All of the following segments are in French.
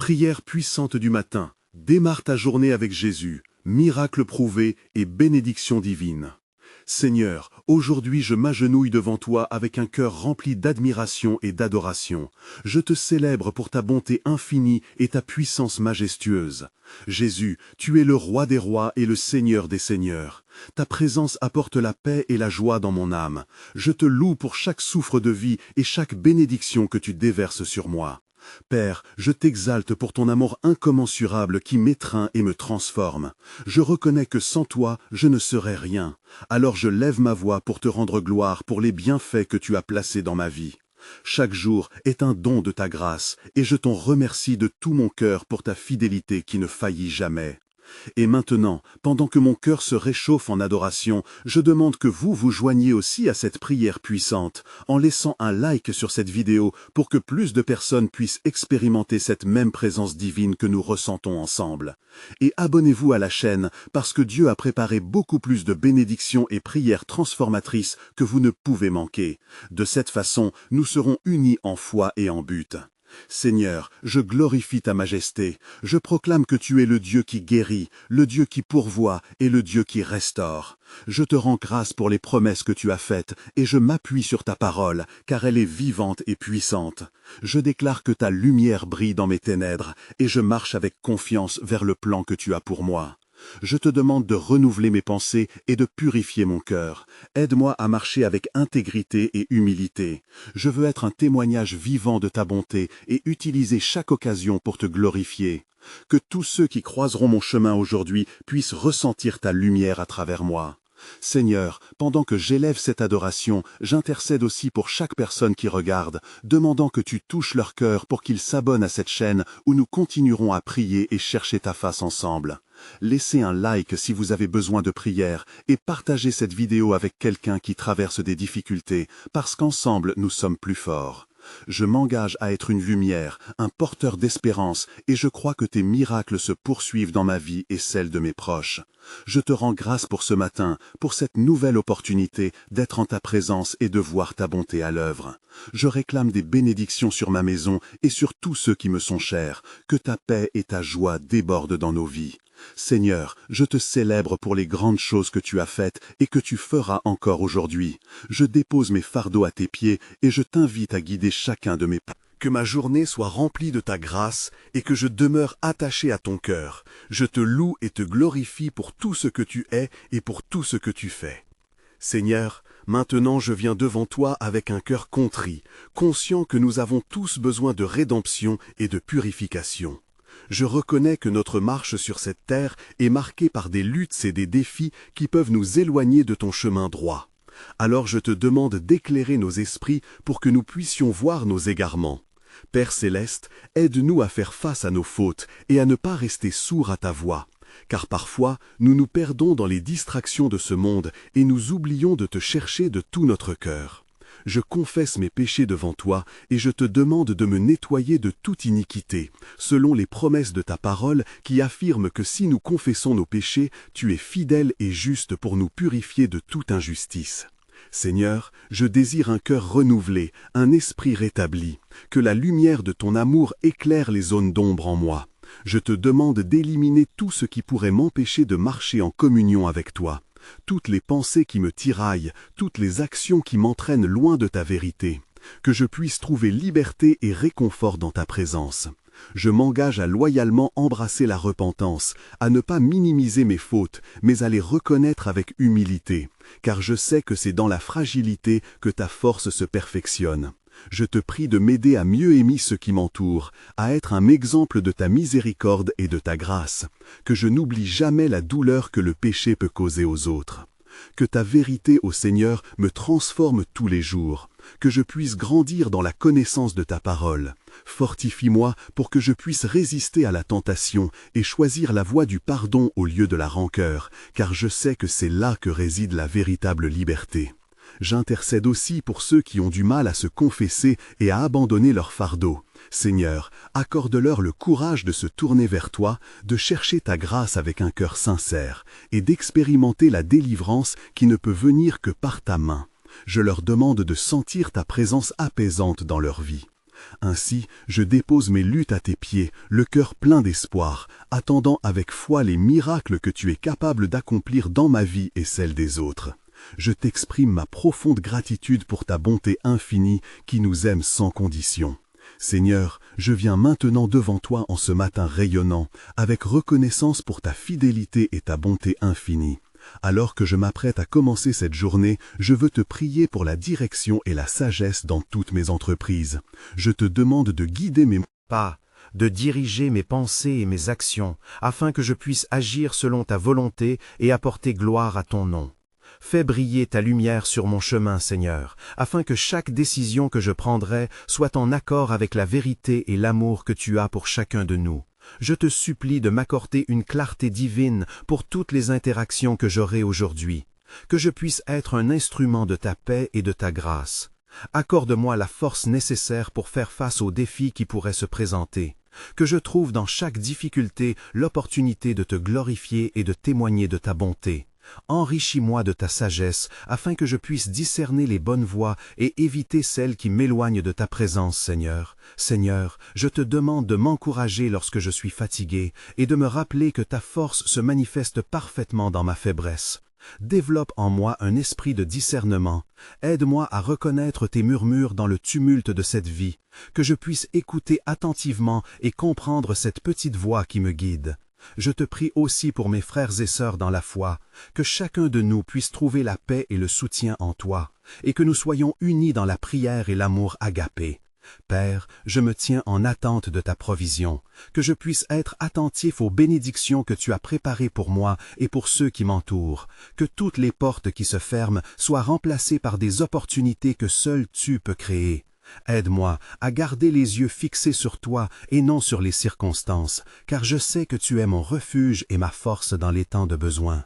Prière puissante du matin. Démarre ta journée avec Jésus, miracle prouvé et bénédiction divine. Seigneur, aujourd'hui je m'agenouille devant toi avec un cœur rempli d'admiration et d'adoration. Je te célèbre pour ta bonté infinie et ta puissance majestueuse. Jésus, tu es le roi des rois et le Seigneur des seigneurs. Ta présence apporte la paix et la joie dans mon âme. Je te loue pour chaque souffle de vie et chaque bénédiction que tu déverses sur moi. Père, je t'exalte pour ton amour incommensurable qui m'étreint et me transforme. Je reconnais que sans toi, je ne serais rien. Alors je lève ma voix pour te rendre gloire pour les bienfaits que tu as placés dans ma vie. Chaque jour est un don de ta grâce, et je t'en remercie de tout mon cœur pour ta fidélité qui ne faillit jamais. Et maintenant, pendant que mon cœur se réchauffe en adoration, je demande que vous vous joigniez aussi à cette prière puissante, en laissant un like sur cette vidéo pour que plus de personnes puissent expérimenter cette même présence divine que nous ressentons ensemble. Et abonnez-vous à la chaîne, parce que Dieu a préparé beaucoup plus de bénédictions et prières transformatrices que vous ne pouvez manquer. De cette façon, nous serons unis en foi et en but. Seigneur, je glorifie ta majesté. Je proclame que tu es le Dieu qui guérit, le Dieu qui pourvoit et le Dieu qui restaure. Je te rends grâce pour les promesses que tu as faites et je m'appuie sur ta parole, car elle est vivante et puissante. Je déclare que ta lumière brille dans mes ténèbres et je marche avec confiance vers le plan que tu as pour moi. Je te demande de renouveler mes pensées et de purifier mon cœur. Aide-moi à marcher avec intégrité et humilité. Je veux être un témoignage vivant de ta bonté et utiliser chaque occasion pour te glorifier. Que tous ceux qui croiseront mon chemin aujourd'hui puissent ressentir ta lumière à travers moi. Seigneur, pendant que j'élève cette adoration, j'intercède aussi pour chaque personne qui regarde, demandant que tu touches leur cœur pour qu'ils s'abonnent à cette chaîne où nous continuerons à prier et chercher ta face ensemble. Laissez un like si vous avez besoin de prière et partagez cette vidéo avec quelqu'un qui traverse des difficultés, parce qu'ensemble nous sommes plus forts. Je m'engage à être une lumière, un porteur d'espérance, et je crois que tes miracles se poursuivent dans ma vie et celle de mes proches. Je te rends grâce pour ce matin, pour cette nouvelle opportunité d'être en ta présence et de voir ta bonté à l'œuvre. Je réclame des bénédictions sur ma maison et sur tous ceux qui me sont chers, que ta paix et ta joie débordent dans nos vies. Seigneur, je te célèbre pour les grandes choses que tu as faites et que tu feras encore aujourd'hui. Je dépose mes fardeaux à tes pieds et je t'invite à guider chacun de mes pas. Que ma journée soit remplie de ta grâce et que je demeure attaché à ton cœur. Je te loue et te glorifie pour tout ce que tu es et pour tout ce que tu fais. Seigneur, maintenant je viens devant toi avec un cœur contrit, conscient que nous avons tous besoin de rédemption et de purification. Je reconnais que notre marche sur cette terre est marquée par des luttes et des défis qui peuvent nous éloigner de ton chemin droit. Alors je te demande d'éclairer nos esprits pour que nous puissions voir nos égarements. Père céleste, aide-nous à faire face à nos fautes et à ne pas rester sourds à ta voix. Car parfois, nous nous perdons dans les distractions de ce monde et nous oublions de te chercher de tout notre cœur. Je confesse mes péchés devant toi et je te demande de me nettoyer de toute iniquité, selon les promesses de ta parole qui affirment que si nous confessons nos péchés, tu es fidèle et juste pour nous purifier de toute injustice. Seigneur, je désire un cœur renouvelé, un esprit rétabli, que la lumière de ton amour éclaire les zones d'ombre en moi. Je te demande d'éliminer tout ce qui pourrait m'empêcher de marcher en communion avec toi. Toutes les pensées qui me tiraillent, toutes les actions qui m'entraînent loin de ta vérité, que je puisse trouver liberté et réconfort dans ta présence. Je m'engage à loyalement embrasser la repentance, à ne pas minimiser mes fautes, mais à les reconnaître avec humilité, car je sais que c'est dans la fragilité que ta force se perfectionne. Je te prie de m'aider à mieux aimer ceux qui m'entourent, à être un exemple de ta miséricorde et de ta grâce, que je n'oublie jamais la douleur que le péché peut causer aux autres. Que ta vérité, ô Seigneur, me transforme tous les jours, que je puisse grandir dans la connaissance de ta parole. Fortifie-moi pour que je puisse résister à la tentation et choisir la voie du pardon au lieu de la rancœur, car je sais que c'est là que réside la véritable liberté. J'intercède aussi pour ceux qui ont du mal à se confesser et à abandonner leur fardeau. Seigneur, accorde-leur le courage de se tourner vers toi, de chercher ta grâce avec un cœur sincère et d'expérimenter la délivrance qui ne peut venir que par ta main. Je leur demande de sentir ta présence apaisante dans leur vie. Ainsi, je dépose mes luttes à tes pieds, le cœur plein d'espoir, attendant avec foi les miracles que tu es capable d'accomplir dans ma vie et celle des autres. Je t'exprime ma profonde gratitude pour ta bonté infinie qui nous aime sans condition. Seigneur, je viens maintenant devant toi en ce matin rayonnant, avec reconnaissance pour ta fidélité et ta bonté infinie. Alors que je m'apprête à commencer cette journée, je veux te prier pour la direction et la sagesse dans toutes mes entreprises. Je te demande de guider mes pas, de diriger mes pensées et mes actions, afin que je puisse agir selon ta volonté et apporter gloire à ton nom. Fais briller ta lumière sur mon chemin, Seigneur, afin que chaque décision que je prendrai soit en accord avec la vérité et l'amour que tu as pour chacun de nous. Je te supplie de m'accorder une clarté divine pour toutes les interactions que j'aurai aujourd'hui, que je puisse être un instrument de ta paix et de ta grâce. Accorde-moi la force nécessaire pour faire face aux défis qui pourraient se présenter, que je trouve dans chaque difficulté l'opportunité de te glorifier et de témoigner de ta bonté. Enrichis-moi de ta sagesse, afin que je puisse discerner les bonnes voies et éviter celles qui m'éloignent de ta présence, Seigneur. Seigneur, je te demande de m'encourager lorsque je suis fatigué et de me rappeler que ta force se manifeste parfaitement dans ma faiblesse. Développe en moi un esprit de discernement. Aide-moi à reconnaître tes murmures dans le tumulte de cette vie, que je puisse écouter attentivement et comprendre cette petite voix qui me guide. Je te prie aussi pour mes frères et sœurs dans la foi, que chacun de nous puisse trouver la paix et le soutien en toi, et que nous soyons unis dans la prière et l'amour agapé. Père, je me tiens en attente de ta provision, que je puisse être attentif aux bénédictions que tu as préparées pour moi et pour ceux qui m'entourent, que toutes les portes qui se ferment soient remplacées par des opportunités que seul tu peux créer. Aide-moi à garder les yeux fixés sur toi et non sur les circonstances, car je sais que tu es mon refuge et ma force dans les temps de besoin.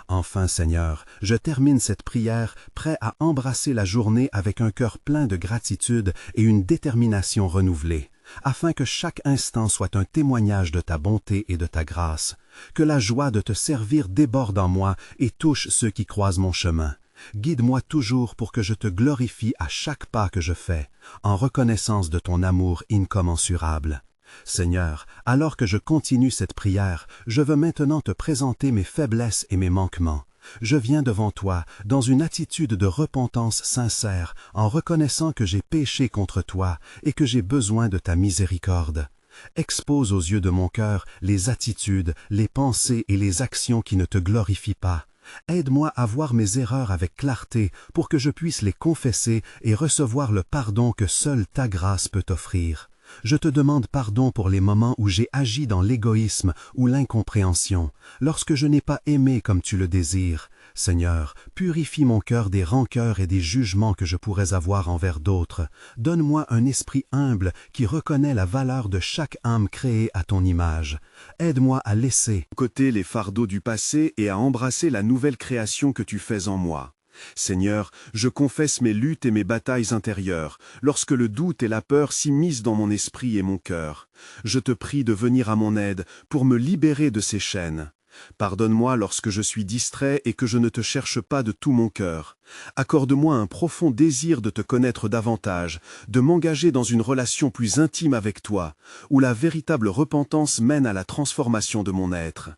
Enfin, Seigneur, je termine cette prière prêt à embrasser la journée avec un cœur plein de gratitude et une détermination renouvelée, afin que chaque instant soit un témoignage de ta bonté et de ta grâce, que la joie de te servir déborde en moi et touche ceux qui croisent mon chemin. Guide-moi toujours pour que je te glorifie à chaque pas que je fais, en reconnaissance de ton amour incommensurable. Seigneur, alors que je continue cette prière, je veux maintenant te présenter mes faiblesses et mes manquements. Je viens devant toi dans une attitude de repentance sincère, en reconnaissant que j'ai péché contre toi et que j'ai besoin de ta miséricorde. Expose aux yeux de mon cœur les attitudes, les pensées et les actions qui ne te glorifient pas. Aide-moi à voir mes erreurs avec clarté pour que je puisse les confesser et recevoir le pardon que seule ta grâce peut offrir. Je te demande pardon pour les moments où j'ai agi dans l'égoïsme ou l'incompréhension, lorsque je n'ai pas aimé comme tu le désires. Seigneur, purifie mon cœur des rancœurs et des jugements que je pourrais avoir envers d'autres. Donne-moi un esprit humble qui reconnaît la valeur de chaque âme créée à ton image. Aide-moi à laisser de côté les fardeaux du passé et à embrasser la nouvelle création que tu fais en moi. Seigneur, je confesse mes luttes et mes batailles intérieures, lorsque le doute et la peur s'immiscent dans mon esprit et mon cœur. Je te prie de venir à mon aide pour me libérer de ces chaînes. Pardonne-moi lorsque je suis distrait et que je ne te cherche pas de tout mon cœur. Accorde-moi un profond désir de te connaître davantage, de m'engager dans une relation plus intime avec toi, où la véritable repentance mène à la transformation de mon être.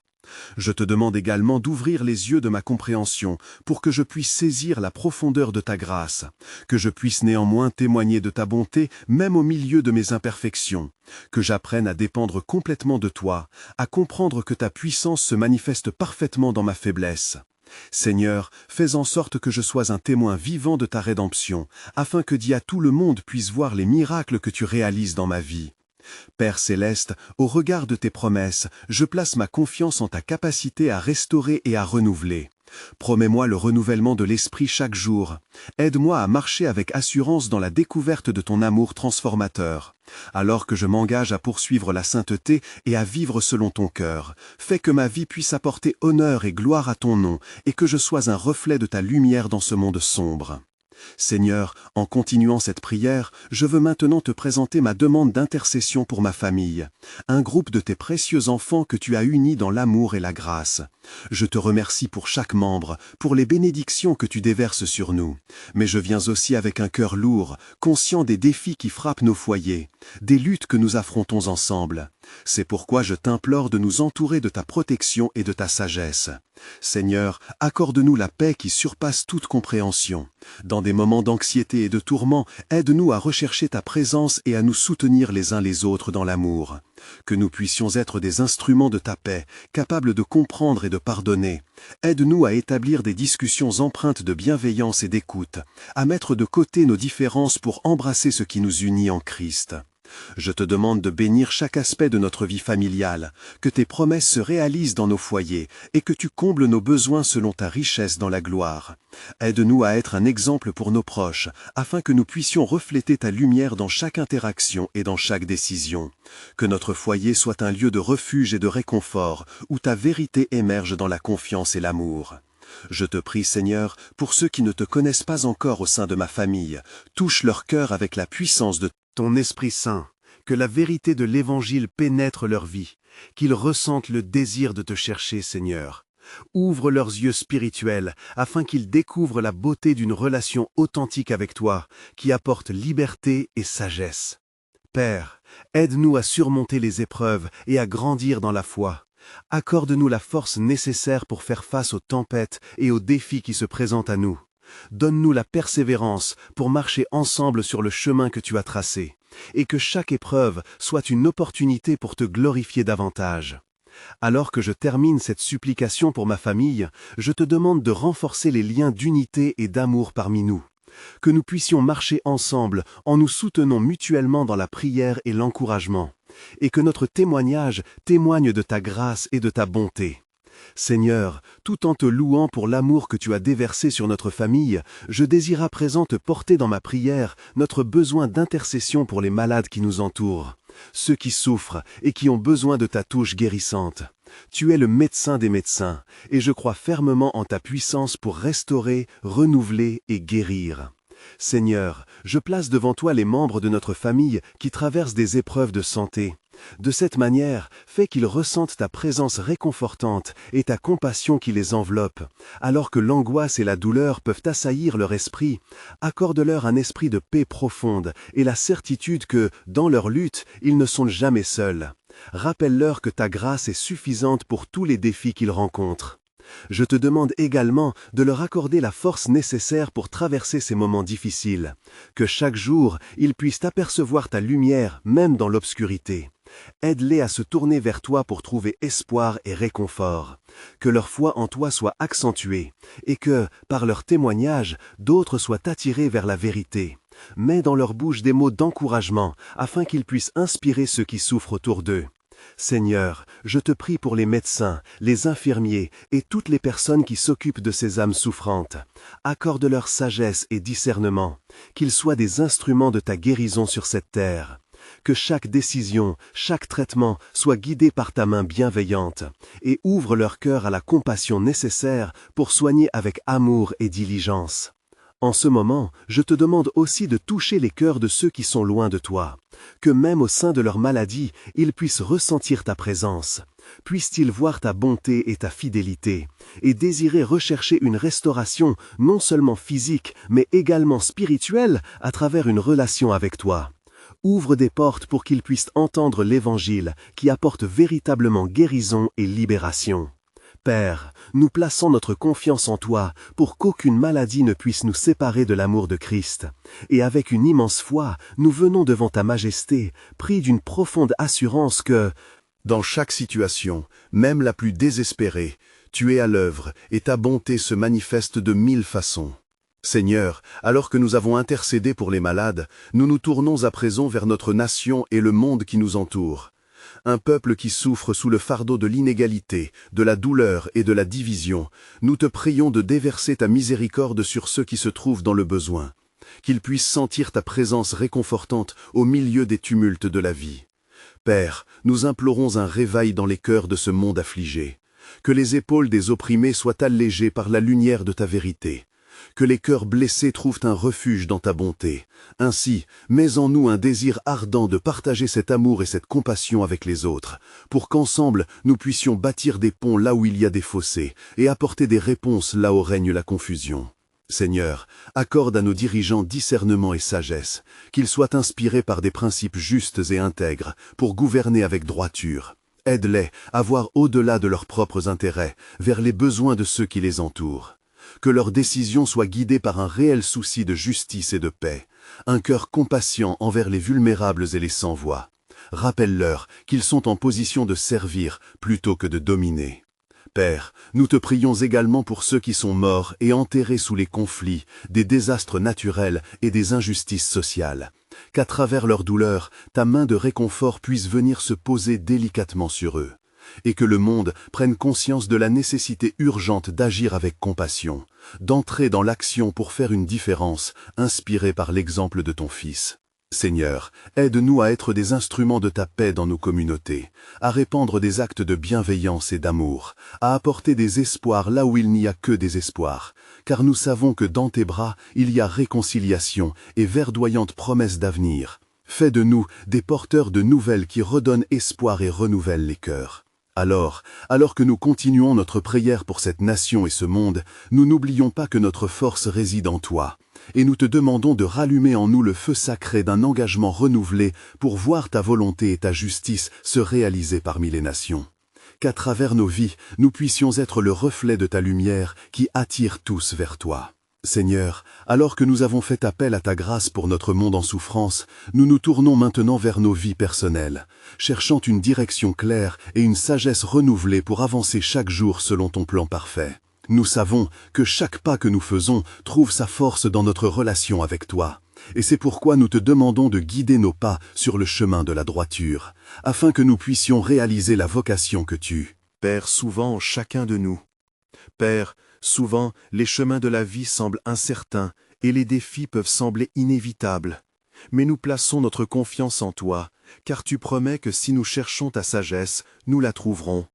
Je te demande également d'ouvrir les yeux de ma compréhension pour que je puisse saisir la profondeur de ta grâce, que je puisse néanmoins témoigner de ta bonté même au milieu de mes imperfections, que j'apprenne à dépendre complètement de toi, à comprendre que ta puissance se manifeste parfaitement dans ma faiblesse. Seigneur, fais en sorte que je sois un témoin vivant de ta rédemption, afin que tout le monde puisse voir les miracles que tu réalises dans ma vie. Père céleste, au regard de tes promesses, je place ma confiance en ta capacité à restaurer et à renouveler. Promets-moi le renouvellement de l'esprit chaque jour. Aide-moi à marcher avec assurance dans la découverte de ton amour transformateur. Alors que je m'engage à poursuivre la sainteté et à vivre selon ton cœur, fais que ma vie puisse apporter honneur et gloire à ton nom et que je sois un reflet de ta lumière dans ce monde sombre. Seigneur, en continuant cette prière, je veux maintenant te présenter ma demande d'intercession pour ma famille, un groupe de tes précieux enfants que tu as unis dans l'amour et la grâce. Je te remercie pour chaque membre, pour les bénédictions que tu déverses sur nous. Mais je viens aussi avec un cœur lourd, conscient des défis qui frappent nos foyers, des luttes que nous affrontons ensemble. C'est pourquoi je t'implore de nous entourer de ta protection et de ta sagesse. Seigneur, accorde-nous la paix qui surpasse toute compréhension. Dans des moments d'anxiété et de tourment, aide-nous à rechercher ta présence et à nous soutenir les uns les autres dans l'amour. Que nous puissions être des instruments de ta paix, capables de comprendre et de pardonner. Aide-nous à établir des discussions empreintes de bienveillance et d'écoute, à mettre de côté nos différences pour embrasser ce qui nous unit en Christ. Je te demande de bénir chaque aspect de notre vie familiale, que tes promesses se réalisent dans nos foyers et que tu combles nos besoins selon ta richesse dans la gloire. Aide-nous à être un exemple pour nos proches, afin que nous puissions refléter ta lumière dans chaque interaction et dans chaque décision. Que notre foyer soit un lieu de refuge et de réconfort, où ta vérité émerge dans la confiance et l'amour. Je te prie, Seigneur, pour ceux qui ne te connaissent pas encore au sein de ma famille, touche leur cœur avec la puissance de ton Esprit Saint, que la vérité de l'Évangile pénètre leur vie, qu'ils ressentent le désir de te chercher, Seigneur. Ouvre leurs yeux spirituels, afin qu'ils découvrent la beauté d'une relation authentique avec toi, qui apporte liberté et sagesse. Père, aide-nous à surmonter les épreuves et à grandir dans la foi. Accorde-nous la force nécessaire pour faire face aux tempêtes et aux défis qui se présentent à nous. Donne-nous la persévérance pour marcher ensemble sur le chemin que tu as tracé, et que chaque épreuve soit une opportunité pour te glorifier davantage. Alors que je termine cette supplication pour ma famille, je te demande de renforcer les liens d'unité et d'amour parmi nous. Que nous puissions marcher ensemble en nous soutenant mutuellement dans la prière et l'encouragement, et que notre témoignage témoigne de ta grâce et de ta bonté. Seigneur, tout en te louant pour l'amour que tu as déversé sur notre famille, je désire à présent te porter dans ma prière notre besoin d'intercession pour les malades qui nous entourent, ceux qui souffrent et qui ont besoin de ta touche guérissante. Tu es le médecin des médecins, et je crois fermement en ta puissance pour restaurer, renouveler et guérir. Seigneur, je place devant toi les membres de notre famille qui traversent des épreuves de santé. De cette manière, fais qu'ils ressentent ta présence réconfortante et ta compassion qui les enveloppe. Alors que l'angoisse et la douleur peuvent assaillir leur esprit, accorde-leur un esprit de paix profonde et la certitude que, dans leur lutte, ils ne sont jamais seuls. Rappelle-leur que ta grâce est suffisante pour tous les défis qu'ils rencontrent. Je te demande également de leur accorder la force nécessaire pour traverser ces moments difficiles, que chaque jour, ils puissent apercevoir ta lumière même dans l'obscurité. Aide-les à se tourner vers toi pour trouver espoir et réconfort. Que leur foi en toi soit accentuée, et que, par leur témoignage, d'autres soient attirés vers la vérité. Mets dans leur bouche des mots d'encouragement, afin qu'ils puissent inspirer ceux qui souffrent autour d'eux. Seigneur, je te prie pour les médecins, les infirmiers et toutes les personnes qui s'occupent de ces âmes souffrantes. Accorde-leur sagesse et discernement, qu'ils soient des instruments de ta guérison sur cette terre. Que chaque décision, chaque traitement soit guidé par ta main bienveillante, et ouvre leur cœur à la compassion nécessaire pour soigner avec amour et diligence. En ce moment, je te demande aussi de toucher les cœurs de ceux qui sont loin de toi, que même au sein de leur maladie, ils puissent ressentir ta présence. Puissent-ils voir ta bonté et ta fidélité, et désirer rechercher une restauration non seulement physique, mais également spirituelle à travers une relation avec toi. Ouvre des portes pour qu'ils puissent entendre l'Évangile qui apporte véritablement guérison et libération. Père, nous plaçons notre confiance en toi pour qu'aucune maladie ne puisse nous séparer de l'amour de Christ. Et avec une immense foi, nous venons devant ta majesté, pris d'une profonde assurance que, dans chaque situation, même la plus désespérée, tu es à l'œuvre et ta bonté se manifeste de 1000 façons. Seigneur, alors que nous avons intercédé pour les malades, nous nous tournons à présent vers notre nation et le monde qui nous entoure. Un peuple qui souffre sous le fardeau de l'inégalité, de la douleur et de la division, nous te prions de déverser ta miséricorde sur ceux qui se trouvent dans le besoin, qu'ils puissent sentir ta présence réconfortante au milieu des tumultes de la vie. Père, nous implorons un réveil dans les cœurs de ce monde affligé, que les épaules des opprimés soient allégées par la lumière de ta vérité. Que les cœurs blessés trouvent un refuge dans ta bonté. Ainsi, mets en nous un désir ardent de partager cet amour et cette compassion avec les autres, pour qu'ensemble nous puissions bâtir des ponts là où il y a des fossés, et apporter des réponses là où règne la confusion. Seigneur, accorde à nos dirigeants discernement et sagesse, qu'ils soient inspirés par des principes justes et intègres, pour gouverner avec droiture. Aide-les à voir au-delà de leurs propres intérêts, vers les besoins de ceux qui les entourent. Que leurs décisions soient guidées par un réel souci de justice et de paix, un cœur compatient envers les vulnérables et les sans-voix. Rappelle-leur qu'ils sont en position de servir plutôt que de dominer. Père, nous te prions également pour ceux qui sont morts et enterrés sous les conflits, des désastres naturels et des injustices sociales. Qu'à travers leur douleur, ta main de réconfort puisse venir se poser délicatement sur eux. Et que le monde prenne conscience de la nécessité urgente d'agir avec compassion, d'entrer dans l'action pour faire une différence, inspiré par l'exemple de ton Fils. Seigneur, aide-nous à être des instruments de ta paix dans nos communautés, à répandre des actes de bienveillance et d'amour, à apporter des espoirs là où il n'y a que des espoirs, car nous savons que dans tes bras, il y a réconciliation et verdoyante promesse d'avenir. Fais de nous des porteurs de nouvelles qui redonnent espoir et renouvellent les cœurs. Alors que nous continuons notre prière pour cette nation et ce monde, nous n'oublions pas que notre force réside en toi, et nous te demandons de rallumer en nous le feu sacré d'un engagement renouvelé pour voir ta volonté et ta justice se réaliser parmi les nations. Qu'à travers nos vies, nous puissions être le reflet de ta lumière qui attire tous vers toi. Seigneur, alors que nous avons fait appel à ta grâce pour notre monde en souffrance, nous nous tournons maintenant vers nos vies personnelles, cherchant une direction claire et une sagesse renouvelée pour avancer chaque jour selon ton plan parfait. Nous savons que chaque pas que nous faisons trouve sa force dans notre relation avec toi, et c'est pourquoi nous te demandons de guider nos pas sur le chemin de la droiture, afin que nous puissions réaliser la vocation que tu, Père, souvent en chacun de nous. Père, souvent, les chemins de la vie semblent incertains et les défis peuvent sembler inévitables. Mais nous plaçons notre confiance en toi, car tu promets que si nous cherchons ta sagesse, nous la trouverons.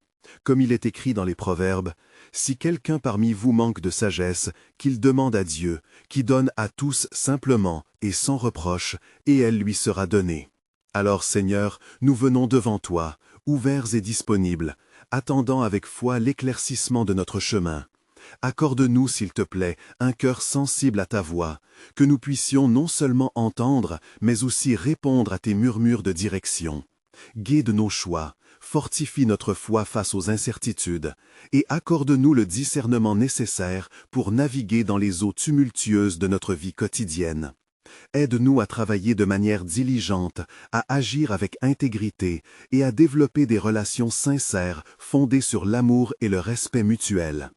Comme il est écrit dans les Proverbes, « Si quelqu'un parmi vous manque de sagesse, qu'il demande à Dieu, qui donne à tous simplement et sans reproche, et elle lui sera donnée. » Alors Seigneur, nous venons devant toi, ouverts et disponibles, attendant avec foi l'éclaircissement de notre chemin. Accorde-nous, s'il te plaît, un cœur sensible à ta voix, que nous puissions non seulement entendre, mais aussi répondre à tes murmures de direction. Guide nos choix, fortifie notre foi face aux incertitudes, et accorde-nous le discernement nécessaire pour naviguer dans les eaux tumultueuses de notre vie quotidienne. Aide-nous à travailler de manière diligente, à agir avec intégrité et à développer des relations sincères fondées sur l'amour et le respect mutuel.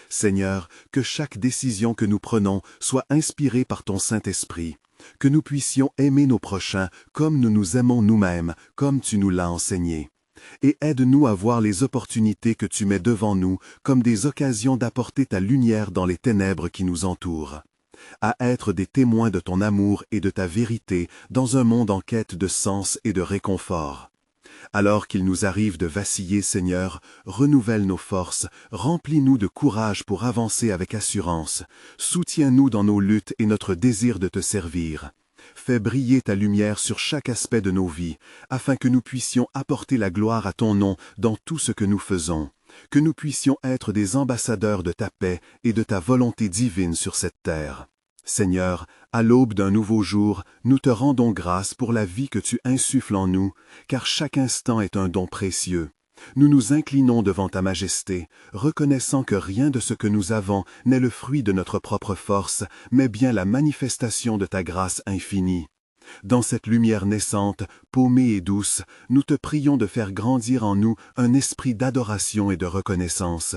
Seigneur, que chaque décision que nous prenons soit inspirée par ton Saint-Esprit, que nous puissions aimer nos prochains comme nous nous aimons nous-mêmes, comme tu nous l'as enseigné. Et aide-nous à voir les opportunités que tu mets devant nous comme des occasions d'apporter ta lumière dans les ténèbres qui nous entourent, à être des témoins de ton amour et de ta vérité dans un monde en quête de sens et de réconfort. Alors qu'il nous arrive de vaciller, Seigneur, renouvelle nos forces, remplis-nous de courage pour avancer avec assurance, soutiens-nous dans nos luttes et notre désir de te servir. Fais briller ta lumière sur chaque aspect de nos vies, afin que nous puissions apporter la gloire à ton nom dans tout ce que nous faisons, que nous puissions être des ambassadeurs de ta paix et de ta volonté divine sur cette terre. Seigneur, à l'aube d'un nouveau jour, nous te rendons grâce pour la vie que tu insuffles en nous, car chaque instant est un don précieux. Nous nous inclinons devant ta majesté, reconnaissant que rien de ce que nous avons n'est le fruit de notre propre force, mais bien la manifestation de ta grâce infinie. Dans cette lumière naissante, paumée et douce, nous te prions de faire grandir en nous un esprit d'adoration et de reconnaissance.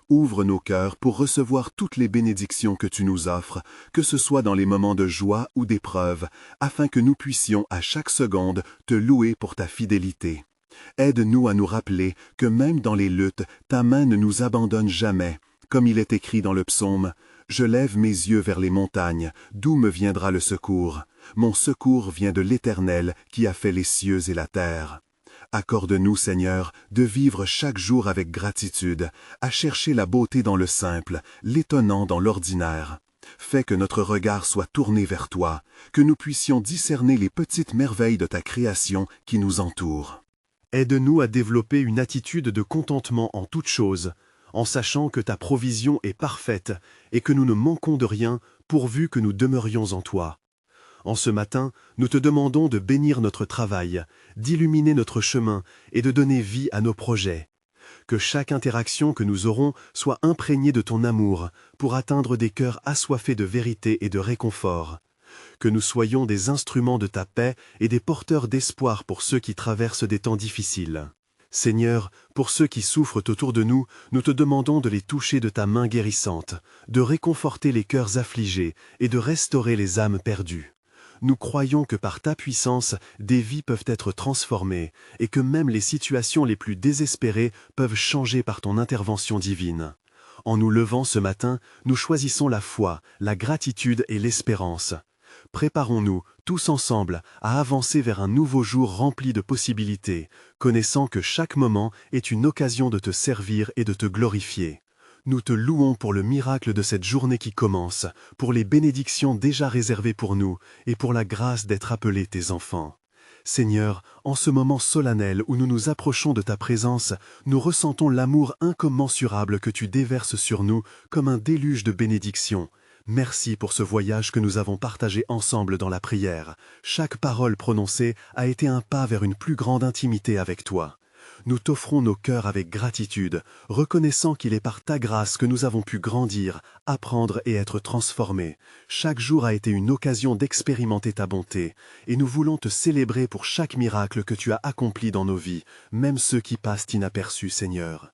Ouvre nos cœurs pour recevoir toutes les bénédictions que tu nous offres, que ce soit dans les moments de joie ou d'épreuve, afin que nous puissions à chaque seconde te louer pour ta fidélité. Aide-nous à nous rappeler que même dans les luttes, ta main ne nous abandonne jamais, comme il est écrit dans le psaume « Je lève mes yeux vers les montagnes, d'où me viendra le secours? Mon secours vient de l'Éternel qui a fait les cieux et la terre. » Accorde-nous, Seigneur, de vivre chaque jour avec gratitude, à chercher la beauté dans le simple, l'étonnant dans l'ordinaire. Fais que notre regard soit tourné vers toi, que nous puissions discerner les petites merveilles de ta création qui nous entourent. Aide-nous à développer une attitude de contentement en toutes choses, en sachant que ta provision est parfaite et que nous ne manquons de rien pourvu que nous demeurions en toi. En ce matin, nous te demandons de bénir notre travail, d'illuminer notre chemin et de donner vie à nos projets. Que chaque interaction que nous aurons soit imprégnée de ton amour pour atteindre des cœurs assoiffés de vérité et de réconfort. Que nous soyons des instruments de ta paix et des porteurs d'espoir pour ceux qui traversent des temps difficiles. Seigneur, pour ceux qui souffrent autour de nous, nous te demandons de les toucher de ta main guérissante, de réconforter les cœurs affligés et de restaurer les âmes perdues. Nous croyons que par ta puissance, des vies peuvent être transformées et que même les situations les plus désespérées peuvent changer par ton intervention divine. En nous levant ce matin, nous choisissons la foi, la gratitude et l'espérance. Préparons-nous, tous ensemble, à avancer vers un nouveau jour rempli de possibilités, connaissant que chaque moment est une occasion de te servir et de te glorifier. Nous te louons pour le miracle de cette journée qui commence, pour les bénédictions déjà réservées pour nous et pour la grâce d'être appelés tes enfants. Seigneur, en ce moment solennel où nous nous approchons de ta présence, nous ressentons l'amour incommensurable que tu déverses sur nous comme un déluge de bénédictions. Merci pour ce voyage que nous avons partagé ensemble dans la prière. Chaque parole prononcée a été un pas vers une plus grande intimité avec toi. Nous t'offrons nos cœurs avec gratitude, reconnaissant qu'il est par ta grâce que nous avons pu grandir, apprendre et être transformés. Chaque jour a été une occasion d'expérimenter ta bonté, et nous voulons te célébrer pour chaque miracle que tu as accompli dans nos vies, même ceux qui passent inaperçus, Seigneur.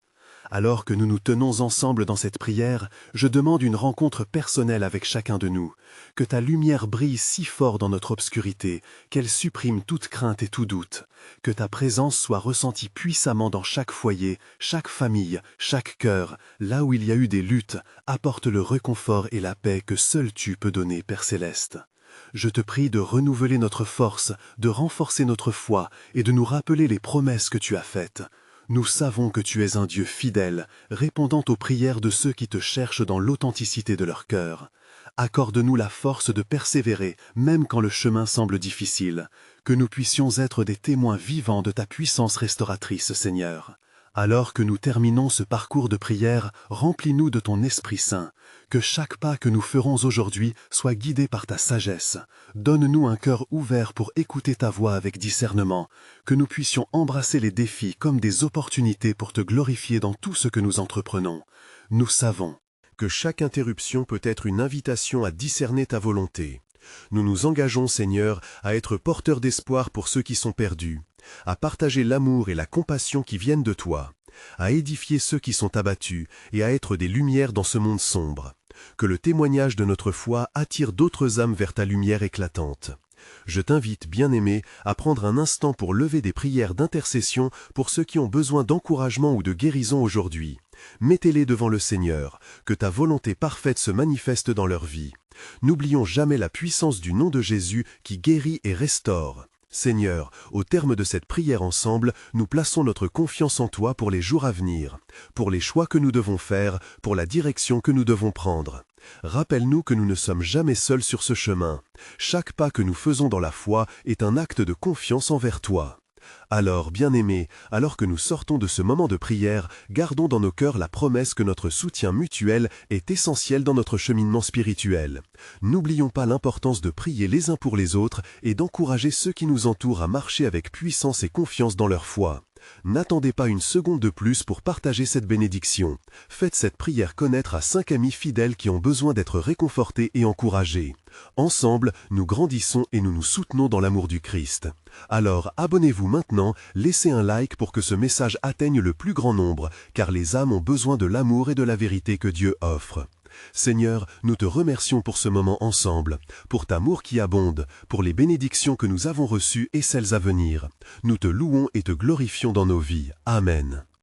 Alors que nous nous tenons ensemble dans cette prière, je demande une rencontre personnelle avec chacun de nous. Que ta lumière brille si fort dans notre obscurité, qu'elle supprime toute crainte et tout doute. Que ta présence soit ressentie puissamment dans chaque foyer, chaque famille, chaque cœur. Là où il y a eu des luttes, apporte le réconfort et la paix que seul tu peux donner, Père Céleste. Je te prie de renouveler notre force, de renforcer notre foi et de nous rappeler les promesses que tu as faites. Nous savons que tu es un Dieu fidèle, répondant aux prières de ceux qui te cherchent dans l'authenticité de leur cœur. Accorde-nous la force de persévérer, même quand le chemin semble difficile, que nous puissions être des témoins vivants de ta puissance restauratrice, Seigneur. Alors que nous terminons ce parcours de prière, remplis-nous de ton Esprit Saint. Que chaque pas que nous ferons aujourd'hui soit guidé par ta sagesse. Donne-nous un cœur ouvert pour écouter ta voix avec discernement. Que nous puissions embrasser les défis comme des opportunités pour te glorifier dans tout ce que nous entreprenons. Nous savons que chaque interruption peut être une invitation à discerner ta volonté. Nous nous engageons, Seigneur, à être porteurs d'espoir pour ceux qui sont perdus, à partager l'amour et la compassion qui viennent de toi, à édifier ceux qui sont abattus et à être des lumières dans ce monde sombre. Que le témoignage de notre foi attire d'autres âmes vers ta lumière éclatante. Je t'invite, bien-aimé, à prendre un instant pour lever des prières d'intercession pour ceux qui ont besoin d'encouragement ou de guérison aujourd'hui. Mettez-les devant le Seigneur, que ta volonté parfaite se manifeste dans leur vie. N'oublions jamais la puissance du nom de Jésus qui guérit et restaure. Seigneur, au terme de cette prière ensemble, nous plaçons notre confiance en toi pour les jours à venir, pour les choix que nous devons faire, pour la direction que nous devons prendre. Rappelle-nous que nous ne sommes jamais seuls sur ce chemin. Chaque pas que nous faisons dans la foi est un acte de confiance envers toi. Alors, bien-aimés, alors que nous sortons de ce moment de prière, gardons dans nos cœurs la promesse que notre soutien mutuel est essentiel dans notre cheminement spirituel. N'oublions pas l'importance de prier les uns pour les autres et d'encourager ceux qui nous entourent à marcher avec puissance et confiance dans leur foi. N'attendez pas une seconde de plus pour partager cette bénédiction. Faites cette prière connaître à 5 amis fidèles qui ont besoin d'être réconfortés et encouragés. Ensemble, nous grandissons et nous nous soutenons dans l'amour du Christ. Alors, abonnez-vous maintenant, laissez un like pour que ce message atteigne le plus grand nombre, car les âmes ont besoin de l'amour et de la vérité que Dieu offre. Seigneur, nous te remercions pour ce moment ensemble, pour ta amour qui abonde, pour les bénédictions que nous avons reçues et celles à venir. Nous te louons et te glorifions dans nos vies. Amen.